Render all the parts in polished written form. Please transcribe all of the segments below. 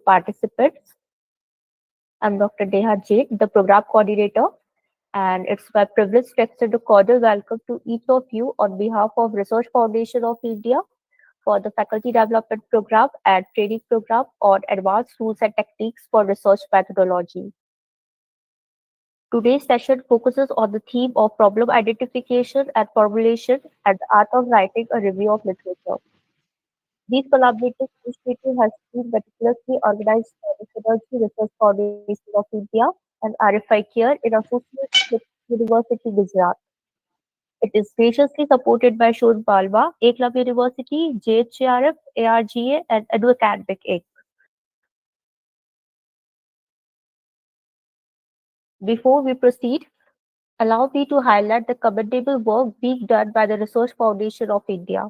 participants. I'm Dr. Deha Jain, the program coordinator, and it's my privilege to extend a cordial welcome to each of you on behalf of Research Foundation of India for the Faculty Development Program and Training Program on Advanced Tools and Techniques for Research Methodology. Today's session focuses on the theme of problem identification and formulation and the art of writing a review of literature. This collaborative initiative has been meticulously organized by the Synergy Research Foundation of India and RFI-CARE in association with University Gujarat. It is graciously supported by Shod Balwa, A Club University, JHRF, ARGA, and Edu Academic Inc. Before we proceed, allow me to highlight the commendable work being done by the Research Foundation of India.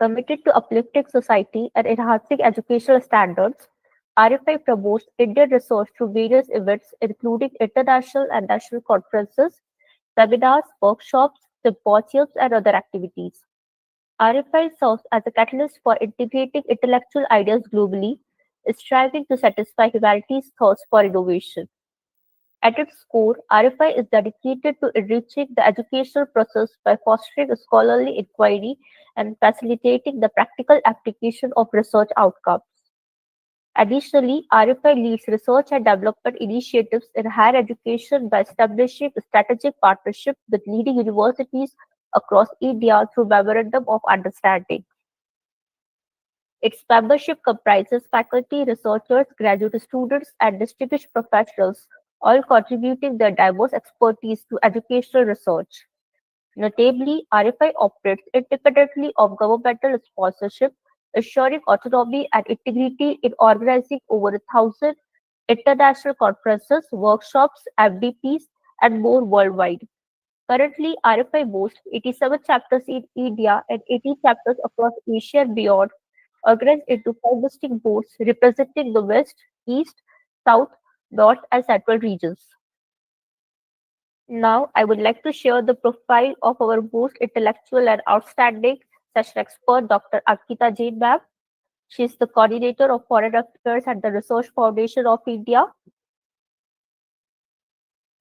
Committed to uplifting society and enhancing educational standards, RFI promotes Indian research through various events, including international and national conferences, seminars, workshops, symposiums, and other activities. RFI serves as a catalyst for integrating intellectual ideas globally, striving to satisfy humanity's thirst for innovation. At its core, RFI is dedicated to enriching the educational process by fostering a scholarly inquiry and facilitating the practical application of research outcomes. Additionally, RFI leads research and development initiatives in higher education by establishing a strategic partnership with leading universities across India through Memorandum of Understanding. Its membership comprises faculty, researchers, graduate students, and distinguished professionals, all contributing their diverse expertise to educational research. Notably, RFI operates independently of governmental sponsorship, ensuring autonomy and integrity in organizing over 1,000 international conferences, workshops, MDPs, and more worldwide. Currently, RFI boasts 87 chapters in India and 80 chapters across Asia and beyond, organized into five distinct boards representing the West, East, South, North, and Central regions. Now, I would like to share the profile of our most intellectual and outstanding session expert, Dr. Ankita Jain ma'am. She is the coordinator of Foreign Affairs at the Research Foundation of India.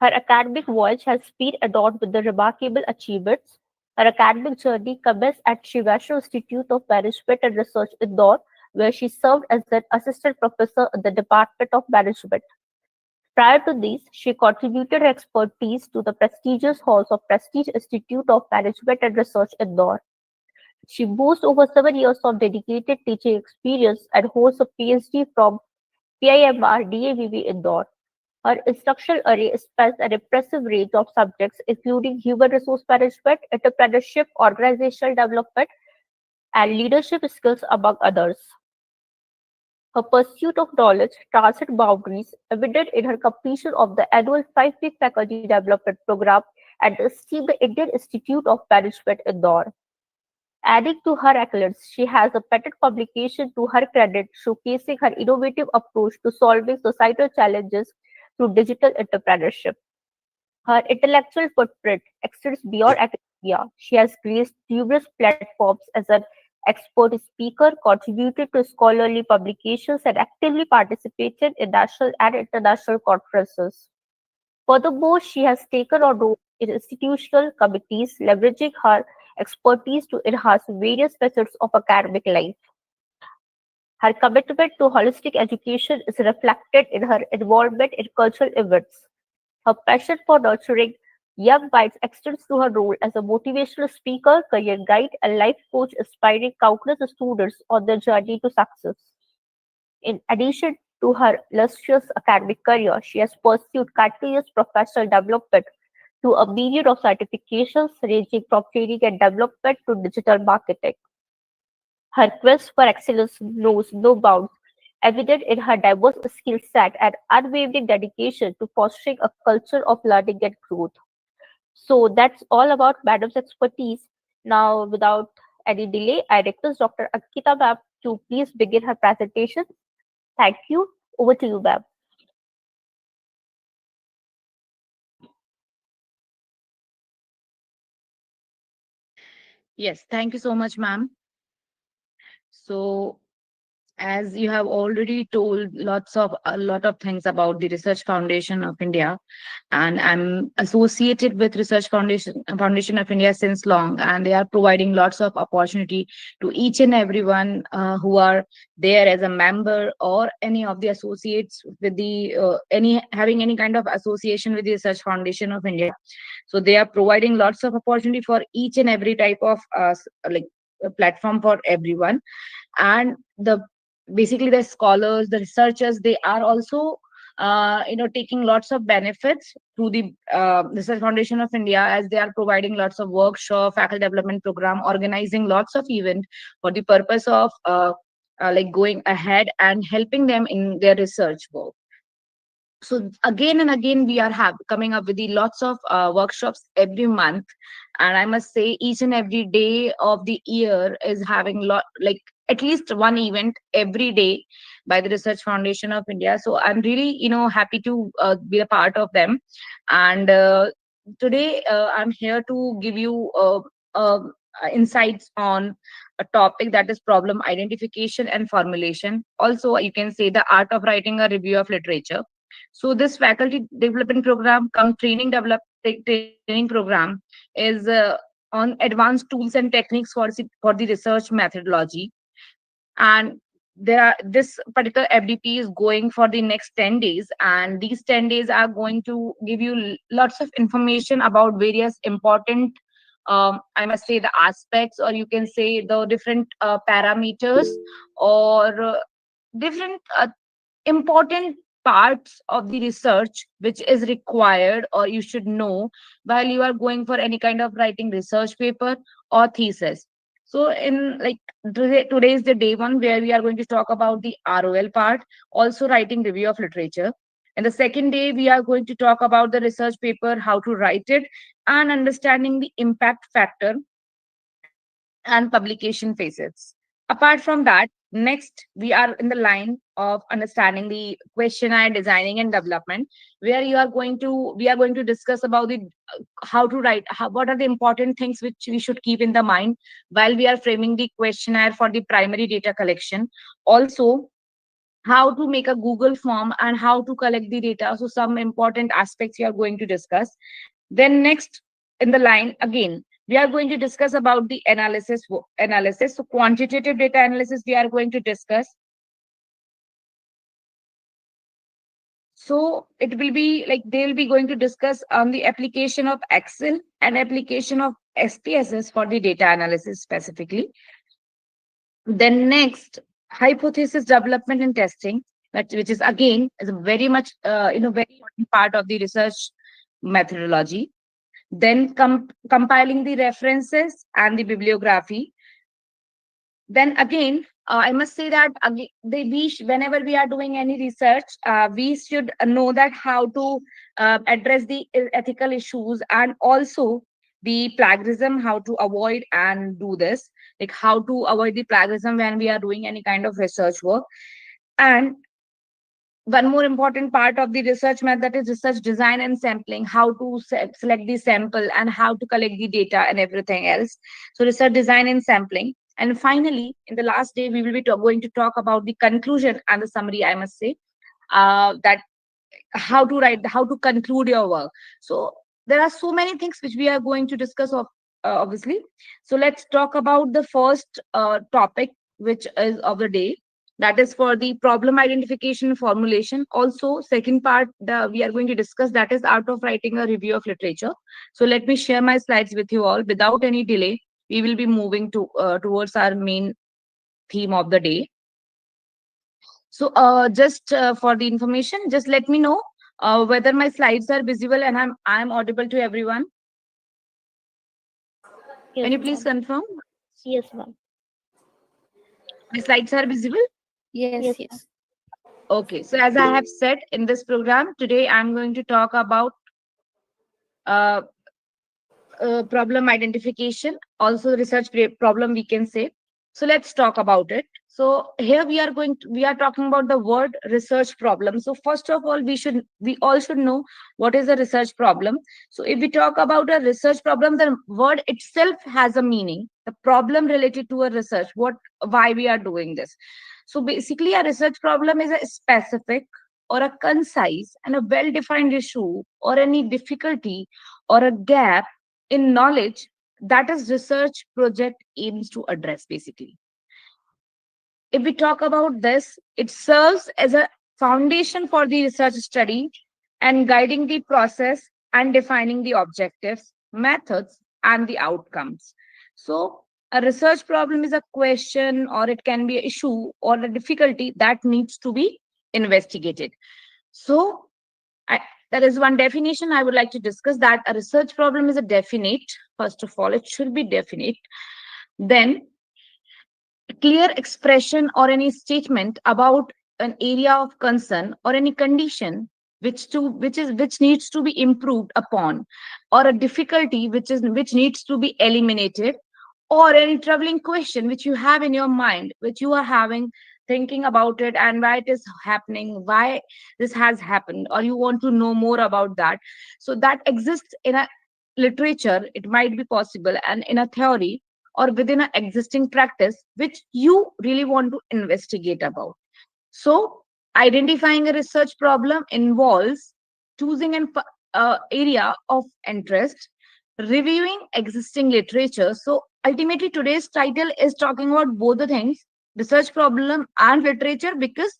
Her academic voyage has been adorned with the remarkable achievements. Her academic journey commenced at Sri Vaishnav Institute of Management and Research in Indore, where she served as an assistant professor in the Department of Management. Prior to this, she contributed her expertise to the prestigious halls of Prestige Institute of Management and Research in Indore. She boasts over 7 years of dedicated teaching experience and holds a PhD from PIMR DAVV Indore. Her instructional array spans an impressive range of subjects, including human resource management, entrepreneurship, organizational development, and leadership skills, among others. Her pursuit of knowledge transcends boundaries, evident in her completion of the annual 5-week faculty development program at the esteemed Indian Institute of Management in Indore. Adding to her accolades, she has a patent publication to her credit, showcasing her innovative approach to solving societal challenges through digital entrepreneurship. Her intellectual footprint extends beyond academia. She has graced numerous platforms as an expert speaker, contributed to scholarly publications, and actively participated in national and international conferences. Furthermore, she has taken on roles in institutional committees, leveraging her expertise to enhance various facets of academic life. Her commitment to holistic education is reflected in her involvement in cultural events. Her passion for nurturing young minds extends to her role as a motivational speaker, career guide, and life coach, inspiring countless students on their journey to success. In addition to her illustrious academic career, she has pursued continuous professional development through a myriad of certifications ranging from training and development to digital marketing. Her quest for excellence knows no bounds, evident in her diverse skill set and unwavering dedication to fostering a culture of learning and growth. So that's all about Madam's expertise. Now, without any delay, I request Dr. Ankita ma'am to please begin her presentation. Thank you. Over to you, ma'am. Yes, thank you so much, ma'am. So, as you have already told a lot of things about the Research Foundation of India, and I'm associated with Research Foundation of India since long, and they are providing lots of opportunity to each and everyone who are there as a member or any of the associates with the any having any kind of association with the Research Foundation of India. So they are providing lots of opportunity for each and every type of like a platform for everyone. And the basically the scholars, the researchers, they are also taking lots of benefits through the Research Foundation of India, as they are providing lots of workshop, faculty development program, organizing lots of event for the purpose of like going ahead and helping them in their research work. So again and again we are coming up with the lots of workshops every month, and I must say each and every day of the year is having like at least one event every day by the Research Foundation of India. So I'm really happy to be a part of them. And today I'm here to give you insights on a topic that is problem identification and formulation. Also, you can say the art of writing a review of literature. So this faculty development program come training program is on advanced tools and techniques for the research methodology. And there are this particular FDP is going for the next 10 days, and these 10 days are going to give you lots of information about various important I must say the aspects, or you can say the different parameters, or different important parts of the research which is required or you should know while you are going for any kind of writing research paper or thesis. So in like today is the day one where we are going to talk about the ROL part, also writing review of literature. And the second day we are going to talk about the research paper, how to write it, and understanding the impact factor and publication phases. Apart from that, next we are in the line of understanding the questionnaire designing and development, where we are going to discuss about the how to write, what are the important things which we should keep in the mind while we are framing the questionnaire for the primary data collection. Also, how to make a Google form and how to collect the data. So some important aspects we are going to discuss. Then next in the line again, we are going to discuss about the analysis. So quantitative data analysis we are going to discuss. So it will be like they will be going to discuss on the application of Excel and application of SPSS for the data analysis specifically. Then next, hypothesis development and testing, which is again is a very much very important part of the research methodology. Then compiling the references and the bibliography. Then again, I must say that whenever we are doing any research, we should know that how to address the ethical issues, and also the plagiarism, how to avoid and do this, like how to avoid the plagiarism when we are doing any kind of research work. And one more important part of the research method is research design and sampling, how to select the sample and how to collect the data and everything else. So research design and sampling. And finally, in the last day, we will be going to talk about the conclusion and the summary, I must say, that how to write, how to conclude your work. So there are so many things which we are going to discuss of obviously. So let's talk about the first topic, which is of the day, that is for the problem identification formulation. Also second part we are going to discuss, that is art of writing a review of literature. So let me share my slides with you all without any delay. We will be moving to towards our main theme of the day. So just for the information, just let me know whether my slides are visible and I'm audible to everyone. Yes, Can you please ma'am. confirm Yes, ma'am. my slides are visible? Yes, Yes, ma'am. yes. Okay. So as I have said in this program today, I'm going to talk about uh, problem identification, also research problem we can say. So let's talk about it. So here we are talking about the word research problem. So first of all, we all should know what is a research problem. So if we talk about a research problem, the word itself has a meaning. The problem related to a research, why we are doing this. So basically, a research problem is a specific or a concise and a well defined issue or any difficulty or a gap in knowledge that is research project aims to address. Basically, if we talk about this, it serves as a foundation for the research study and guiding the process and defining the objectives, methods, and the outcomes. So, a research problem is a question, or it can be an issue or a difficulty that needs to be investigated. So, I, there is one definition I would like to discuss, that a research problem is a definite. First of all, it should be definite. Then clear expression or any statement about an area of concern or any condition which needs to be improved upon, or a difficulty which needs to be eliminated, or any troubling question which you have in your mind, which you are having thinking about it and why it is happening, why this has happened, or you want to know more about that. So that exists in a literature, it might be possible, and in a theory or within an existing practice which you really want to investigate about. So, identifying a research problem involves choosing an area of interest, reviewing existing literature. So, ultimately, today's title is talking about both the things, research problem and literature, because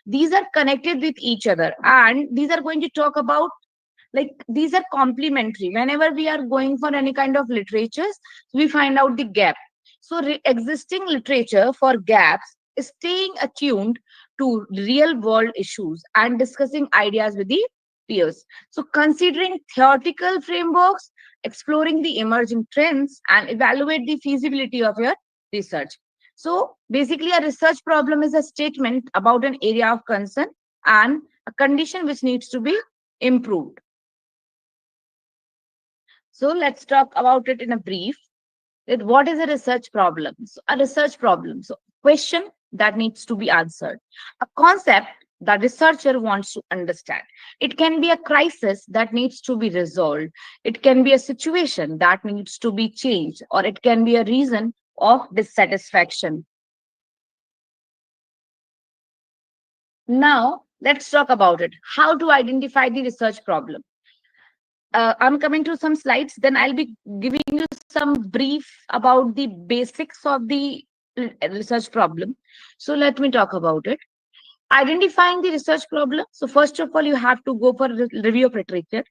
these are connected with each other, and these are going to talk about, like, these are complementary. Whenever we are going for any kind of literatures, we find out the gap. So existing literature for gaps is staying attuned to real world issues and discussing ideas with the peers. So considering theoretical frameworks, exploring the emerging trends, and evaluate the feasibility of your research. So basically, a research problem is a statement about an area of concern and a condition which needs to be improved. So let's talk about it in a brief. That what is a research problem? So a research problem, so question that needs to be answered, a concept that researcher wants to understand. It can be a crisis that needs to be resolved. It can be a situation that needs to be changed, or it can be a reason of dissatisfaction. Now let's talk about it. How to identify the research problem? I'm coming to some slides, then I'll be giving you some brief about the basics of the research problem. So let me talk about it. Identifying the research problem. So first of all, you have to go for review of literature.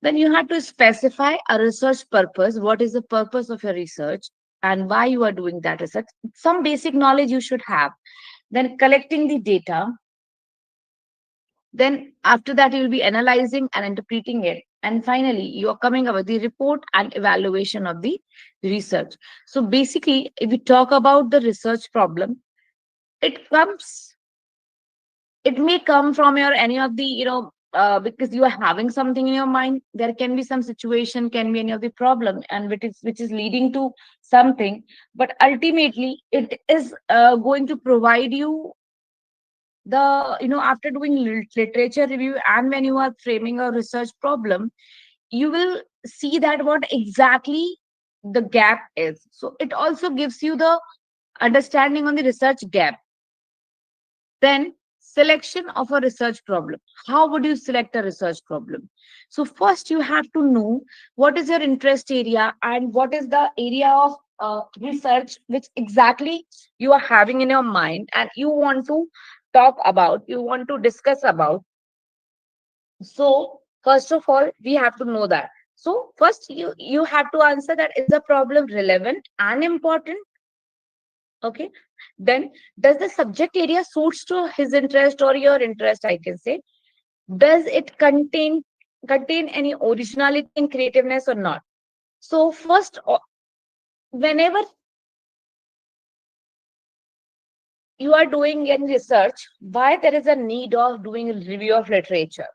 Then you have to specify a research purpose. What is the purpose of your research and why you are doing that research? Some basic knowledge you should have. Then collecting the data. Then after that, you will be analyzing and interpreting it. And finally, you are coming up with the report and evaluation of the research. So basically, if we talk about the research problem, it comes, it may come from your any of the, because you are having something in your mind, there can be some situation, can be any of the problem, and which is leading to something. But ultimately, it is going to provide you the, after doing literature review and when you are framing a research problem, you will see that what exactly the gap is. So it also gives you the understanding on the research gap. Then selection of a research problem. How would you select a research problem? So first you have to know what is your interest area and what is the area of research which exactly you are having in your mind and you want to talk about, you want to discuss about. So first of all, we have to know that. So first you have to answer that, is the problem relevant and important? Okay. Then does the subject area suits to his interest or your interest, I can say. Does it contain any originality and creativeness or not? So first, whenever you are doing any research, why there is a need of doing a review of literature?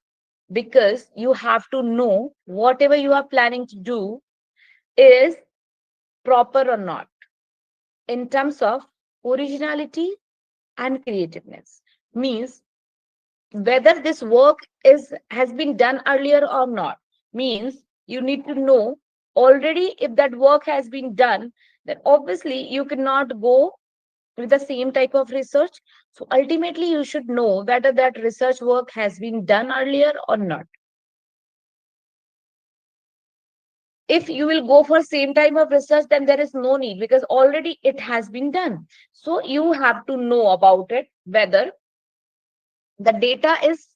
Because you have to know whatever you are planning to do is proper or not in terms of originality and creativeness. Means whether this work has been done earlier or not. Means you need to know already if that work has been done, then obviously you cannot go with the same type of research. So ultimately, you should know whether that research work has been done earlier or not. If you will go for same type of research, then there is no need because already it has been done. So you have to know about it, whether the data is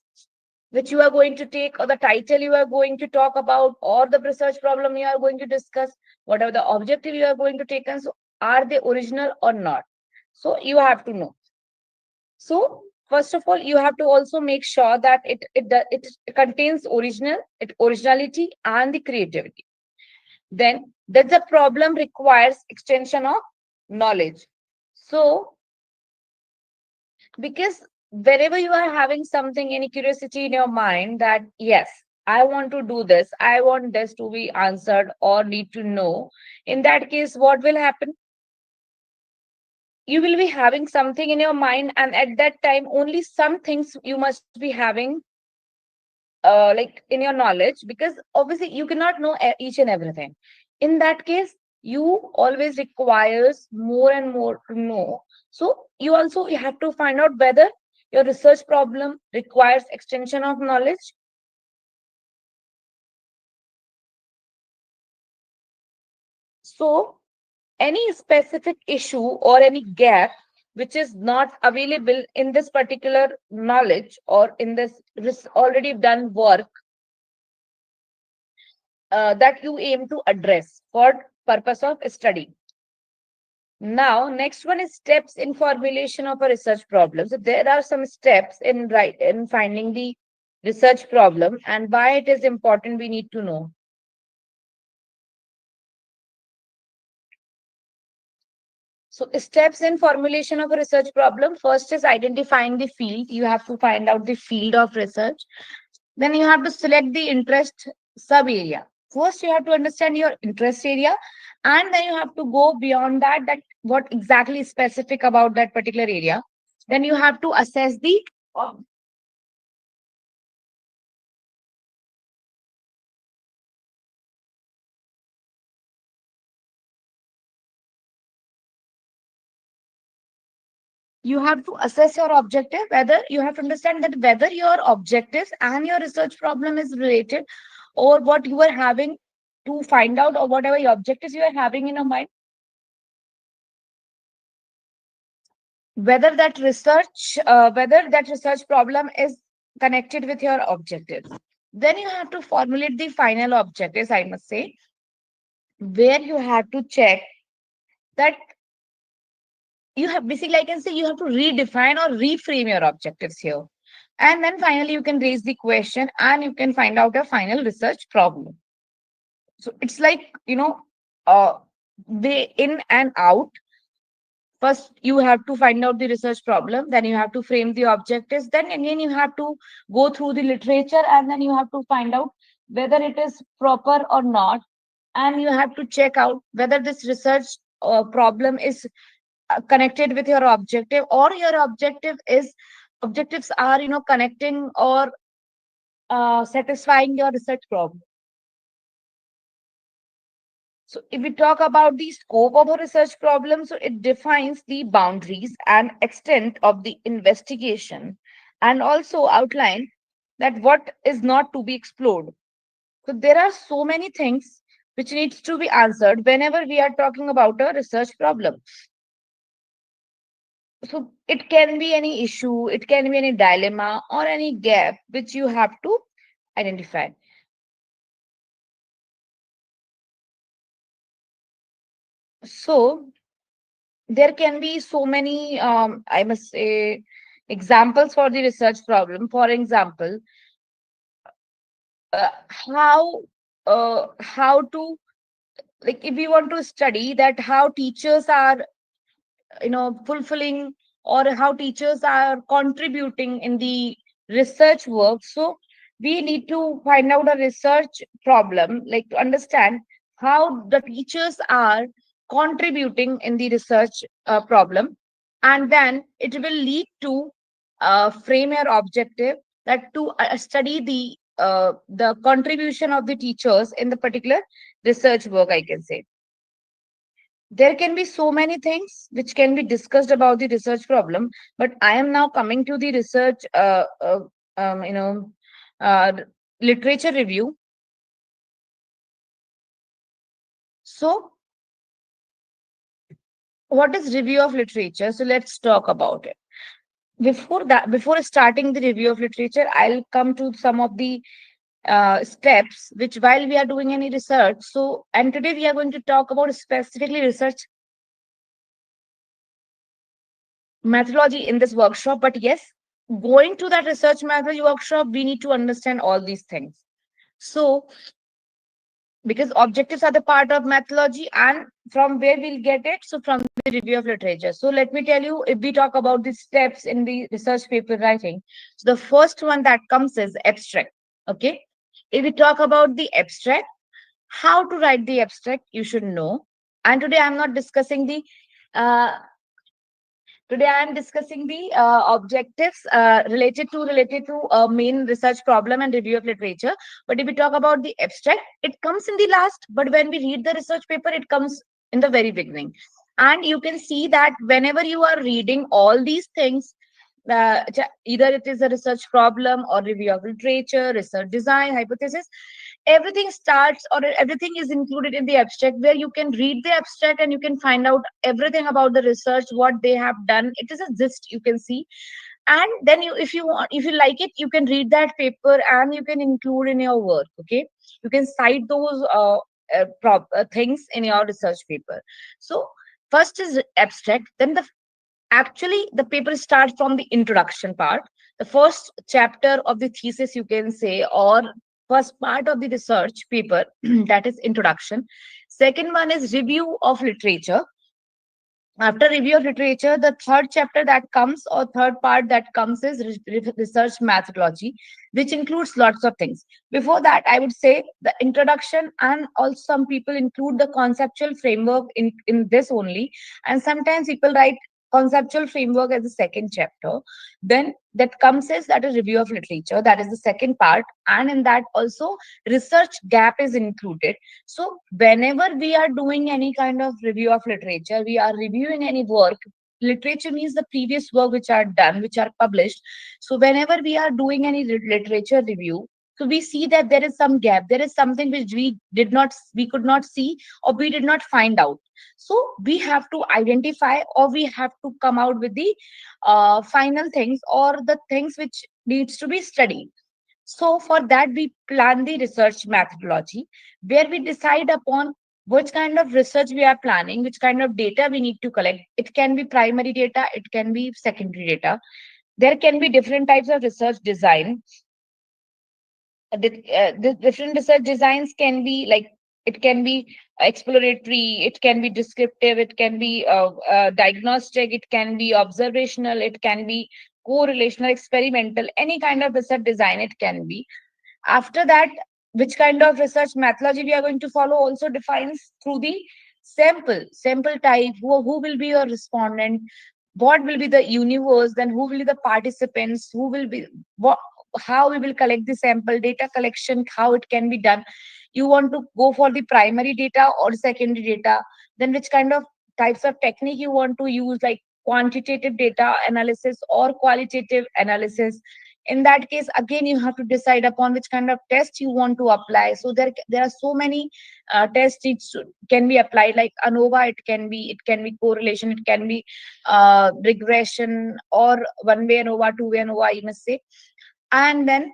which you are going to take, or the title you are going to talk about, or the research problem you are going to discuss, whatever the objective you are going to take, and so are they original or not. So you have to know. So first of all, you have to also make sure that it contains originality and the creativity. Then that the problem requires extension of knowledge. So because wherever you are having something, any curiosity in your mind that yes, I want to do this, I want this to be answered or need to know, in that case what will happen? You will be having something in your mind, and at that time only some things you must be having like in your knowledge, because obviously you cannot know each and everything. In that case, you always requires more and more to know. So you have to find out whether your research problem requires extension of knowledge. So any specific issue or any gap which is not available in this particular knowledge or in this already done work, that you aim to address for purpose of study. Now, next one is steps in formulation of a research problem. So there are some steps in finding the research problem, and why it is important we need to know. So steps in formulation of a research problem. First is identifying the field. You have to find out the field of research. Then you have to select the interest sub area. First, you have to understand your interest area, and then you have to go beyond that. That what exactly is specific about that particular area. Then you have to assess the you have to assess your objective, whether you have to understand that whether your objectives and your research problem is related, or what you are having to find out, or whatever your objectives you are having in your mind, whether that research problem is connected with your objectives. Then you have to formulate the final objectives, I must say, where you have to check that you have basically, I can say, you have to redefine or reframe your objectives here. And then finally, you can raise the question and you can find out a final research problem. So it's like, uh, way in and out. First, you have to find out the research problem, then you have to frame the objectives, then again, you have to go through the literature, and then you have to find out whether it is proper or not. And you have to check out whether this research problem is connected with your objective, or your objectives are connecting or satisfying your research problem. So if we talk about the scope of a research problem, so it defines the boundaries and extent of the investigation, and also outline that what is not to be explored. So there are so many things which needs to be answered whenever we are talking about a research problem. So it can be any issue, it can be any dilemma or any gap which you have to identify. So there can be so many, I must say, examples for the research problem. For example, uh, how how to, like, if we want to study that how teachers are fulfilling, or how teachers are contributing in the research work. So we need to find out a research problem, like to understand how the teachers are contributing in the research problem, and then it will lead to frame your objective, that to study the contribution of the teachers in the particular research work, I can say. There can be so many things which can be discussed about the research problem, but I am now coming to the research, um, you know, uh, literature review. So, what is review of literature? So, let's talk about it. Before that, before starting the review of literature, I'll come to some of the steps which while we are doing any research. So, and today we are going to talk about specifically research methodology in this workshop. But yes, going to that research methodology workshop, we need to understand all these things. So, because objectives are the part of methodology, and from where we'll get it? So, from the review of literature. So, let me tell you, if we talk about the steps in the research paper writing, so the first one that comes is abstract. Okay. If we talk about the abstract, how to write the abstract, you should know. And today I'm not discussing the uh, today I am discussing the objectives related to main research problem and review of literature. But if we talk about the abstract, it comes in the last. But when we read the research paper, it comes in the very beginning. And you can see that whenever you are reading all these things, either it is a research problem or review of literature, research design, hypothesis, everything starts or everything is included in the abstract, where you can read the abstract and you can find out everything about the research, what they have done. It is a gist you can see. And then you, if you want, if you like it, you can read that paper and you can include in your work. Okay, you can cite those things in your research paper. So first is abstract, then the actually the paper starts from the introduction part, the first chapter of the thesis, you can say, or first part of the research paper, that is introduction. Second one is review of literature. After review of literature, the third chapter that comes, or third part that comes, is research methodology, which includes lots of things. Before that, I would say the introduction, and also some people include the conceptual framework in this only. And sometimes people write conceptual framework as the second chapter. Then that comes as that is review of literature. That is the second part. And in that also research gap is included. So, whenever we are doing any kind of review of literature, we are reviewing any work. Literature means the previous work which are done, which are published. So, whenever we are doing any literature review, so we see that there is some gap. There is something which we could not see, or we did not find out. So we have to identify, or we have to come out with the final things, or the things which needs to be studied. So for that, we plan the research methodology, where we decide upon which kind of research we are planning, which kind of data we need to collect. It can be primary data, it can be secondary data. There can be different types of research design. The different research designs can be like, it can be exploratory, it can be descriptive, it can be diagnostic, it can be observational, it can be correlational, experimental, any kind of research design it can be. After that, which kind of research methodology we are going to follow also defines through the sample type, who will be your respondent, what will be the universe, then who will be the participants, who will be what, how we will collect the sample data collection, how it can be done. You want to go for the primary data or secondary data, then which kind of types of technique you want to use, like quantitative data analysis or qualitative analysis. In that case, again, you have to decide upon which kind of test you want to apply. So there are so many tests can be applied, like ANOVA, it can be correlation, it can be regression, or one way ANOVA, two way ANOVA, you must say. And then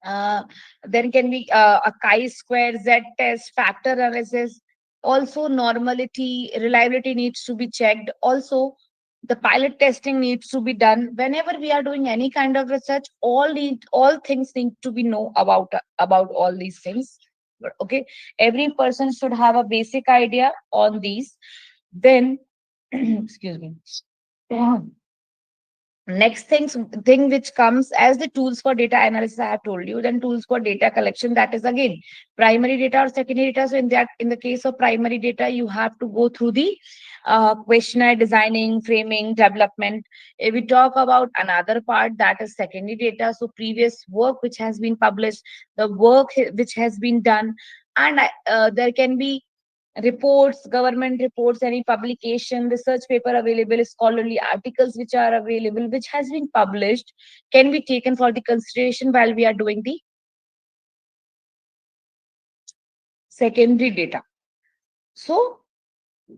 uh, there can be a chi-square, z-test, factor analysis. Also, normality, reliability needs to be checked. Also, the pilot testing needs to be done. Whenever we are doing any kind of research, all things need to be know about all these things. Okay, every person should have a basic idea on these. Then, excuse me. Next thing which comes as the tools for data analysis, I have told you. Then tools for data collection, that is again primary data or secondary data. So in the case of primary data, you have to go through the questionnaire designing, framing, development. If we talk about another part, that is secondary data, so previous work which has been published, the work which has been done. And there can be reports, government reports, any publication, research paper available, scholarly articles which are available, which has been published, can be taken for the consideration while we are doing the secondary data. So,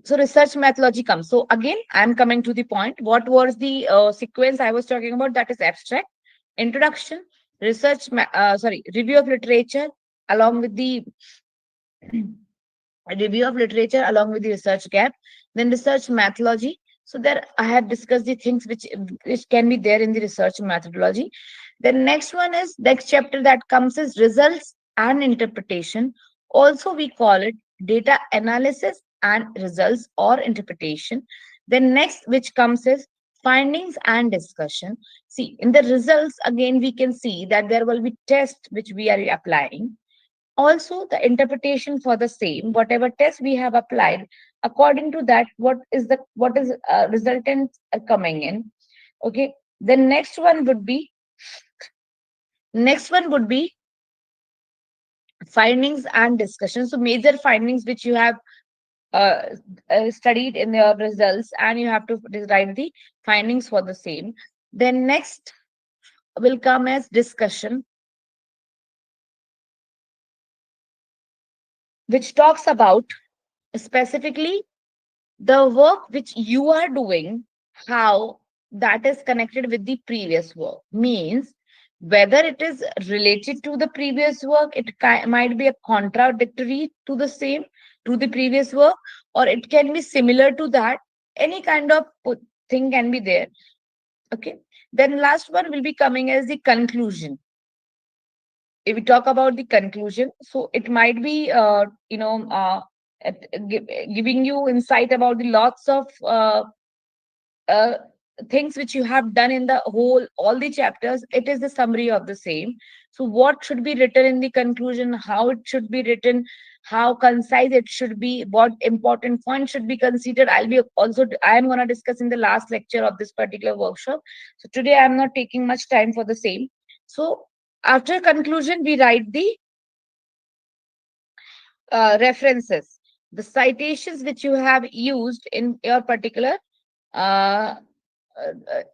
so research methodology comes. So again, I'm coming to the point. What was the sequence I was talking about? That is abstract, introduction, review of literature, along with the a review of literature along with the research gap, then research methodology. So there I have discussed the things which can be there in the research methodology. The next one is next chapter that comes is results and interpretation. Also we call it data analysis and results or interpretation. Then next which comes is findings and discussion. See, in the results again we can see that there will be tests which we are applying, also the interpretation for the same whatever test we have applied, according to that what is resultant coming in. Okay, the next one would be findings and discussion. So major findings which you have uh, studied in your results, and you have to write the findings for the same. Then next will come as discussion, which talks about specifically the work which you are doing, how that is connected with the previous work. Means whether it is related to the previous work, it might be a contradictory to the same, to the previous work, or it can be similar to that. Any kind of thing can be there. Okay. Then last one will be coming as the conclusion. If we talk about the conclusion, so it might be giving you insight about the lots of uh, things which you have done in the whole all the chapters. It is the summary of the same. So what should be written in the conclusion, how it should be written, how concise it should be, what important points should be considered, I am going to discuss in the last lecture of this particular workshop. So today I am not taking much time for the same. So after conclusion we write the references, the citations which you have used in your particular uh,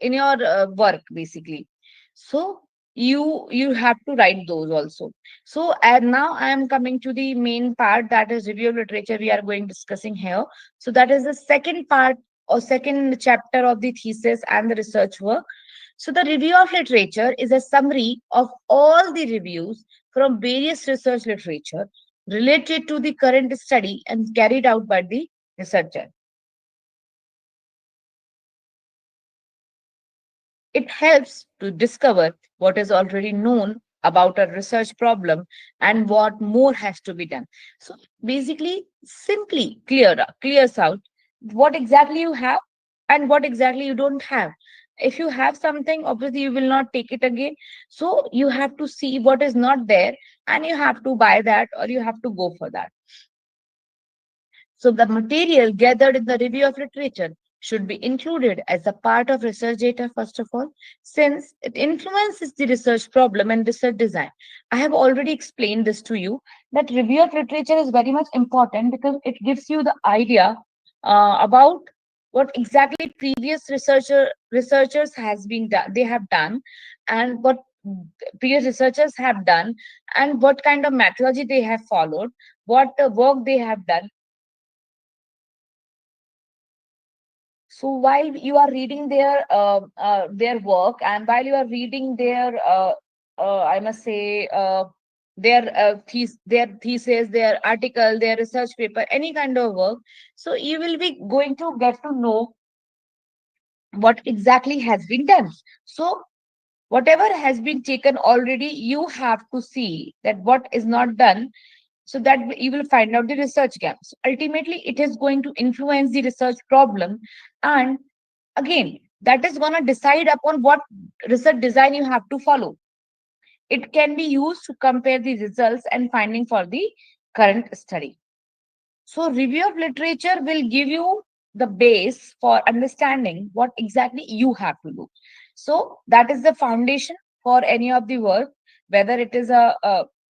in your work basically. So you have to write those also. So and now I am coming to the main part, that is review of literature we are going discussing here. So that is the second part or second chapter of the thesis and the research work. So the review of literature is a summary of all the reviews from various research literature related to the current study and carried out by the researcher. It helps to discover what is already known about a research problem and what more has to be done. So basically, simply clears out what exactly you have and what exactly you don't have. If you have something, obviously you will not take it again. So you have to see what is not there, and you have to buy that or you have to go for that. So the material gathered in the review of literature should be included as a part of research data, first of all, since it influences the research problem and research design. I have already explained this to you, that review of literature is very much important because it gives you the idea about what exactly previous researchers has been done, they have done, and what previous researchers have done, and what kind of methodology they have followed, what work they have done. So while you are reading their work, and while you are reading I must say, their thesis, their article, their research paper, any kind of work, so you will be going to get to know what exactly has been done. So whatever has been taken already, you have to see that what is not done, so that you will find out the research gaps. Ultimately, it is going to influence the research problem, and again, that is going to decide upon what research design you have to follow. It can be used to compare the results and finding for the current study. So review of literature will give you the base for understanding what exactly you have to do. So that is the foundation for any of the work, whether it is a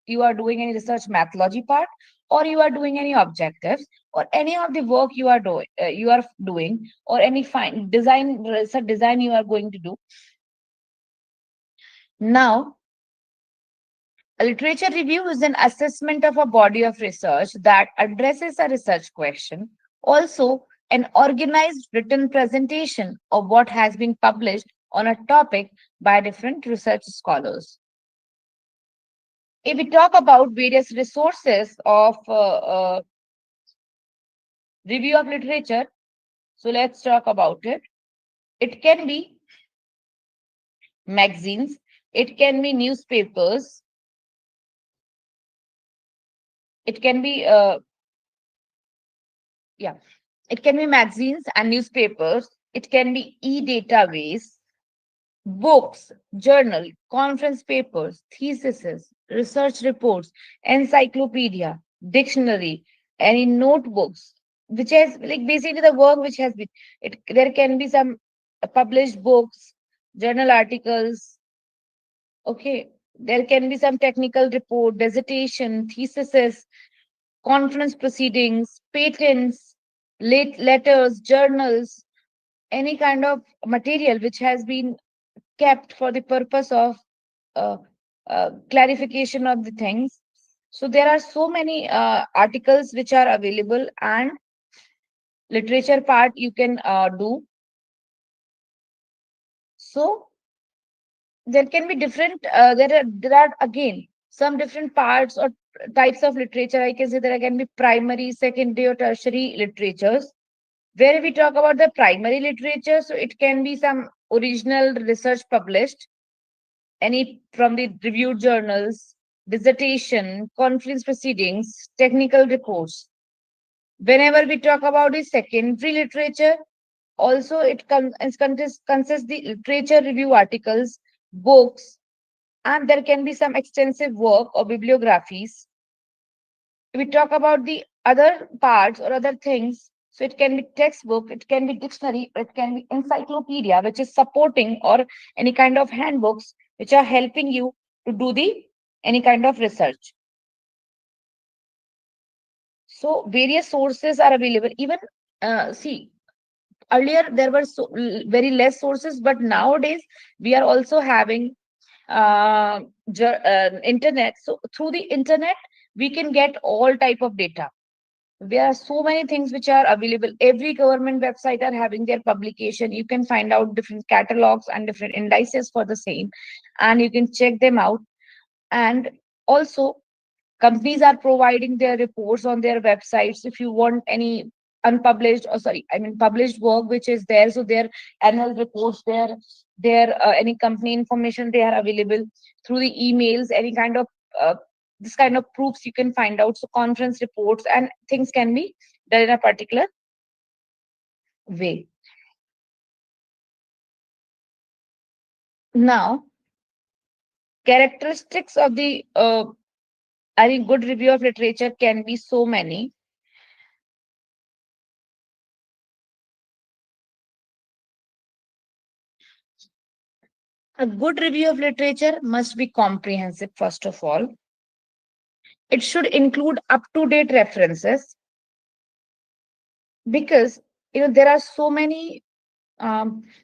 you are doing any research methodology part, or you are doing any objectives, or any of the work you are doing, or any fine design research design you are going to do. Now, a literature review is an assessment of a body of research that addresses a research question, also an organized written presentation of what has been published on a topic by different research scholars. If we talk about various resources of review of literature, so let's talk about it. It can be magazines, it can be newspapers, it can be yeah, it can be magazines and newspapers, it can be e-database, books, journal, conference papers, theses, research reports, encyclopedia, dictionary, any notebooks, which has like basically the work which has been it. There can be some published books, journal articles. Okay, there can be some technical report, dissertation, theses, conference proceedings, patents, late letters, journals, any kind of material which has been kept for the purpose of uh, clarification of the things. So there are so many articles which are available, and literature part you can do. So there can be different. There are again some different parts or types of literature. I can say there can be primary, secondary, or tertiary literatures. Where we talk about the primary literature, so it can be some original research published, any from the reviewed journals, dissertation, conference proceedings, technical reports. Whenever we talk about the secondary literature, also consists the literature review articles, books, and there can be some extensive work or bibliographies. We talk about the other parts or other things. So it can be textbook, it can be dictionary, it can be encyclopedia, which is supporting, or any kind of handbooks which are helping you to do the any kind of research. So various sources are available. Even see, earlier there were very less sources, but nowadays we are also having internet. So through the internet, we can get all type of data. There are so many things which are available. Every government website are having their publication. You can find out different catalogs and different indices for the same, and you can check them out. And also, companies are providing their reports on their websites. If you want any unpublished, or sorry, I mean published work which is there, so their annual reports, their any company information, they are available through the emails. Any kind of uh, this kind of proofs you can find out. So conference reports and things can be done in a particular way. Now, characteristics of the I think good review of literature can be so many. A good review of literature must be comprehensive, first of all. It should include up to date references, because there are so many.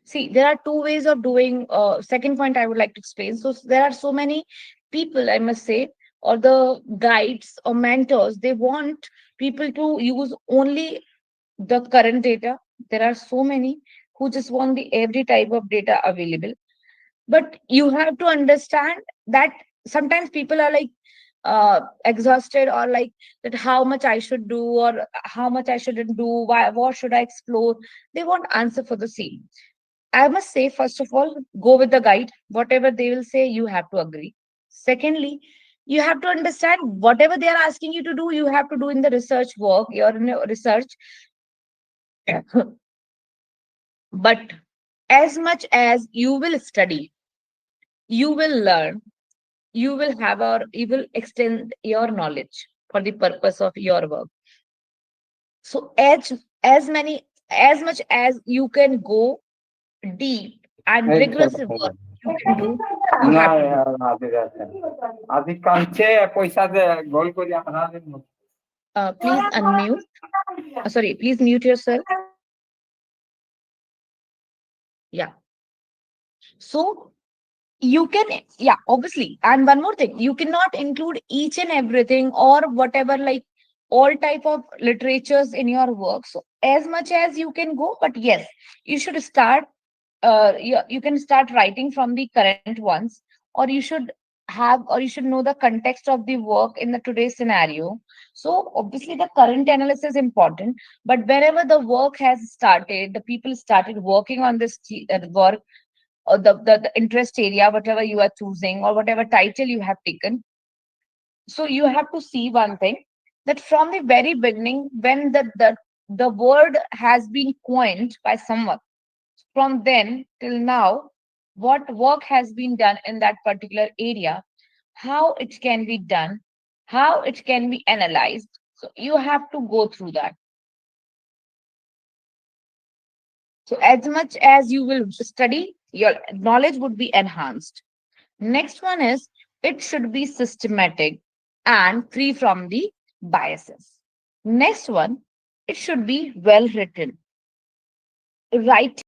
See, there are two ways of doing. Second point I would like to explain. So there are so many people, I must say, or the guides or mentors, they want people to use only the current data. There are so many who just want the every type of data available. But you have to understand that sometimes people are like exhausted, or like that how much I should do or how much I shouldn't do, why, what should I explore. They want answer for the same. I must say, first of all, go with the guide. Whatever they will say, you have to agree. Secondly, you have to understand whatever they are asking you to do, you have to do in the research work, you're in a research. But as much as you will study, you will learn, you will have, or you will extend your knowledge for the purpose of your work. So as much as you can go deep and এই rigorous চলো work চলো। you can do, you না have to do. আদি আছে আদি কাঁচে পয়সা দে গোল করি আপনাদের Please unmute. Sorry, please mute yourself. Yeah. So you can, yeah, obviously. And one more thing, you cannot include each and everything or whatever, like all type of literatures in your work. So as much as you can go, but yes, you should start. You can start writing from the current ones, or you should or you should know the context of the work in the today's scenario. So obviously the current analysis is important, but wherever the work has started, the people started working on this work, or the interest area, whatever you are choosing or whatever title you have taken. So you have to see one thing, that from the very beginning, when the word has been coined by someone, from then till now, what work has been done in that particular area, how it can be done, how it can be analyzed. So you have to go through that. So as much as you will study, your knowledge would be enhanced. Next one is, it should be systematic and free from the biases. Next one, it should be well written. Writing